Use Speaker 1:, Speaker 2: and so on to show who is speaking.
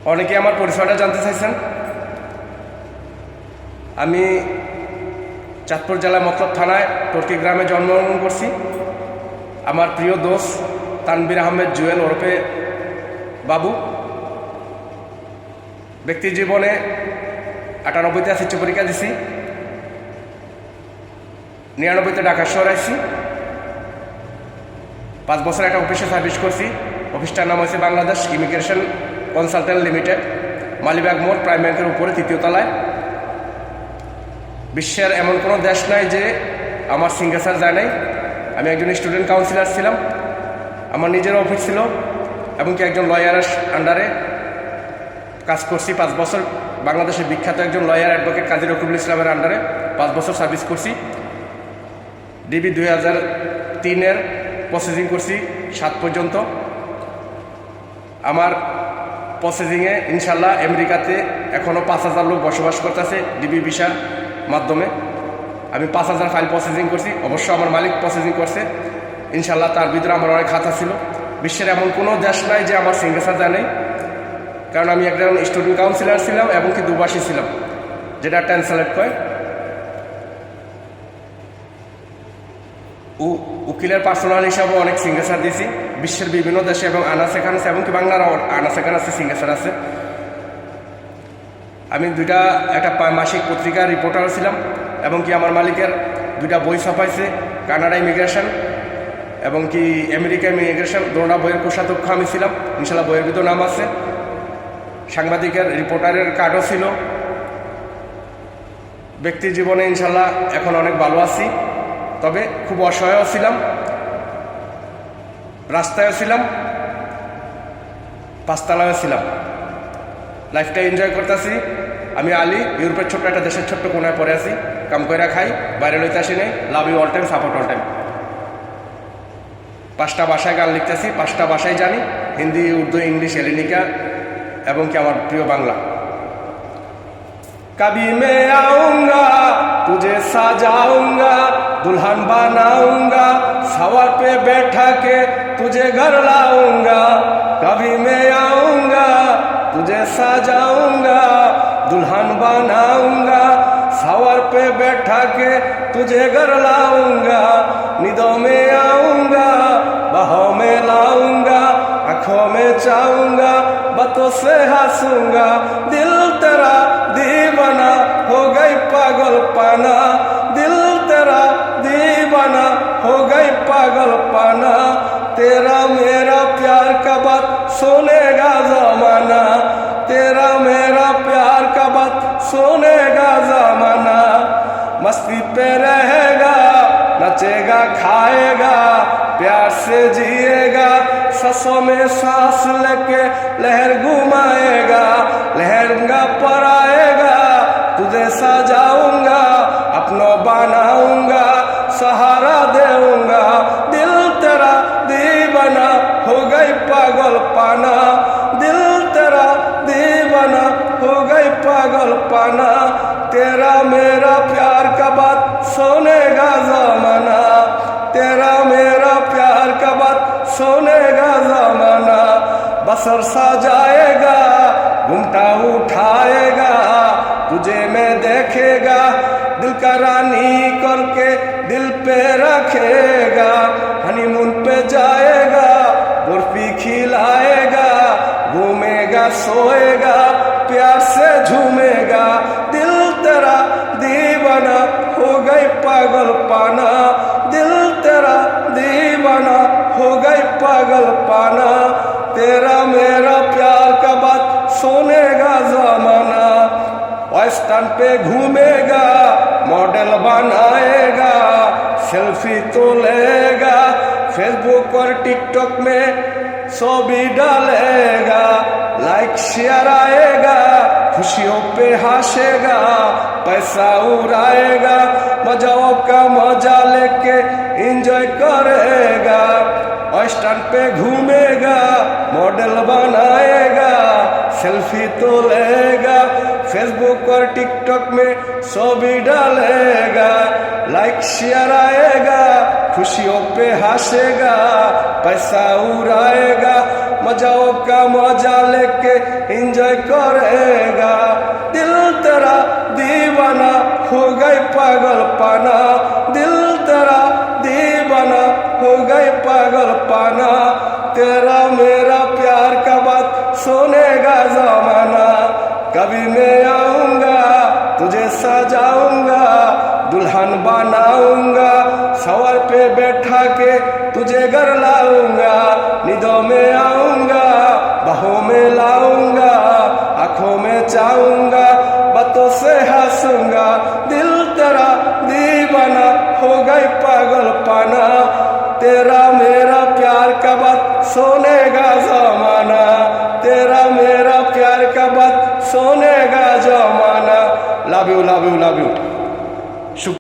Speaker 1: অনেকে আমার পরিচয়টা জানতে চাইছেন। আমি চাঁদপুর জেলার মতলব থানায় টর্কি গ্রামে জন্মগ্রহণ করছি। আমার প্রিয় দোস্ত তানভীর আহমেদ জুয়েল ওরফে বাবু। ব্যক্তি জীবনে 98তে এসএসসি পরীক্ষা দিছি, 99তে ঢাকা শহর আসছি। 5 বছর একটা অফিসে সার্ভিস করছি। অফিসটার নাম হয়েছে Bangladesh immigration consultant limited, Malibagh মোড়, প্রাইম ব্যাংকের উপরে 3য় তলায়। বিশ্বের এমন কোনো দেশ নাই যে আমার সিগনেচার যায় নাই। আমি একজন স্টুডেন্ট কাউন্সিলর ছিলাম, আমার নিজের অফিস ছিল, এবং কি একজন লয়ারের আন্ডারে কাজ করছি 5 বছর। বাংলাদেশের বিখ্যাত একজন লয়ার অ্যাডভোকেট কাজী রকিবুল ইসলামের আন্ডারে 5 বছর সার্ভিস করছি। ডিবি 2003-এর প্রসেসিং করছি 7 পর্যন্ত। আমার প্রসেসিংয়ে ইনশাল্লাহ আমেরিকাতে এখনও 5,000 লোক বসবাস করতেছে ডিবি ভিসার মাধ্যমে। আমি 5,000 ফাইল প্রসেসিং করছি। অবশ্য আমার মালিক প্রসেসিং করছে ইনশাল্লাহ, তার ভিতরে আমার অনেক খাতা ছিল। বিশ্বের এমন কোনো দেশ নাই যে আমার সিগনেচার যায় নেই, কারণ আমি একজন স্টুডেন্ট কাউন্সিলর ছিলাম এবং কি দুবাসী ছিলাম, যেটা ট্রান্সলেট কয়। উকিলের পার্সোনাল হিসাবে অনেক সিগনেচার দিয়েছি বিশ্বের বিভিন্ন দেশে, এবং আনাচে কানাচে, এমনকি বাংলার আনাচে কানাচে সিগনেচার আছে। আমি একটা মাসিক পত্রিকার রিপোর্টার ছিলাম, এবং কি আমার মালিকের 2টা বই ছাপাইছে, কানাডা ইমিগ্রেশন এবং কি আমেরিকা ইমিগ্রেশন। দোনোটা বইয়ের কোষাধ্যক্ষ আমি ছিলাম। ইনশাল্লাহ বইয়ের ভিতর নাম আছে। সাংবাদিকের রিপোর্টারের কার্ডও ছিল। ব্যক্তি জীবনে ইনশাল্লাহ এখন অনেক ভালো আছি, তবে খুব অসহায়ও ছিলাম, রাস্তায়ও ছিলাম, 5 তলায়ও ছিলাম। লাইফটা এনজয় করতেছি। আমি আলী, ইউরোপের ছোট্ট একটা দেশের ছোট্ট কোনায় পড়ে আছি, কাম কইরা খাই, বাইরে লইতে আসি নেই। Love you all time, support all time. 5টা ভাষায় গান লিখতেছি, 5টা ভাষায় জানি, হিন্দি, উর্দু, ইংলিশ, এলিনিকা এবং কি আমার প্রিয় বাংলা। कभी मैं आऊंगा तुझे सजाऊंगा, दुल्हन बनाऊंगा, सवार पे बैठा के तुझे घर लाऊंगा। कभी मैं आऊंगा तुझे सजाऊंगा, दुल्हन बनाऊंगा, सवार पे बैठा के तुझे घर लाऊंगा। नींदों में आऊंगा, बाहों में लाऊंगा, आंखों में चाहूंगा, बातों से हंसूंगा। दिल तेरा दीवाना हो गई पागल पाना, दिल तेरा दीवाना हो गई पागल पाना। तेरा मेरा प्यार का बात सुनेगा जमाना, तेरा मेरा प्यार का बात सुनेगा जमाना। मस्ती पे रहेगा, नचेगा खाएगा, प्यार से जिएगा, सांसों में सांस लेके लहर घुमाएगा। लहरगा पर आएगा, तुझे सजाऊंगा, अपनों बनाऊंगा, सहारा देऊंगा। दिल तेरा दीवाना हो गई पागल पाना, दिल तेरा दीवाना हो गई पागल पाना। तेरा मेरा प्यार का बात सुनेगा जमाना, तेरा मेरा प्यार का बात सुनेगा जमाना। बसर सजाएगा, घूमटा उठाएगा, तुझे मैं देखेगा, दिल का रानी करके दिल पे रखेगा। हनीमून पे जाएगा, बर्फी खिलाएगा, घूमेगा सोएगा, प्यार से झूमेगा। दिल तेरा दीवाना हो गई पागल पाना, दिल तेरा दीवाना हो गई पागल पाना। तेरा मेरा प्यार का बात सुनेगा जमाना। वेस्टर्न पे घूमेगा, मॉडल बनाएगा, सेल्फी तो लेगा, फेसबुक और टिकटॉक में छवि डालेगा। लाइक शेयर आएगा, खुशियों पे हंसेगा, पैसा उड़ाएगा, मजाओं का मजा लेके एंजॉय करेगा। वेस्टर्न पे घूमेगा, मॉडल बनाएगा, सेल्फी तोलेगा, फेसबुक और टिकटॉक में छवि डालेगा, लाइक शेयर आएगा, खुशियों पे हंसेगा, पैसा उड़ाएगा, मजाओं का मजा लेके एंजॉय करेगा। दिल तेरा दीवाना हो गए पागल पाना, दिल तेरा दीवाना हो गए पागल पाना। तेरा मेरा प्यार का बात सुनेगा जमाना। कभी मैं आऊंगा तुझे सजाऊंगा, दुल्हन बनाऊंगा, सवार पे बैठा के तुझे घर लाऊंगा। नींदों में आऊंगा, बाहों में लाऊंगा, आंखों में चाहूंगा, बातों से हंसूंगा। दिल तेरा दीवाना हो गई पागल पाना। तेरा मेरा प्यार का बात सुनेगा जमाना, तेरा मेरा प्यार का बात सुनेगा जमाना। Love you love you love you.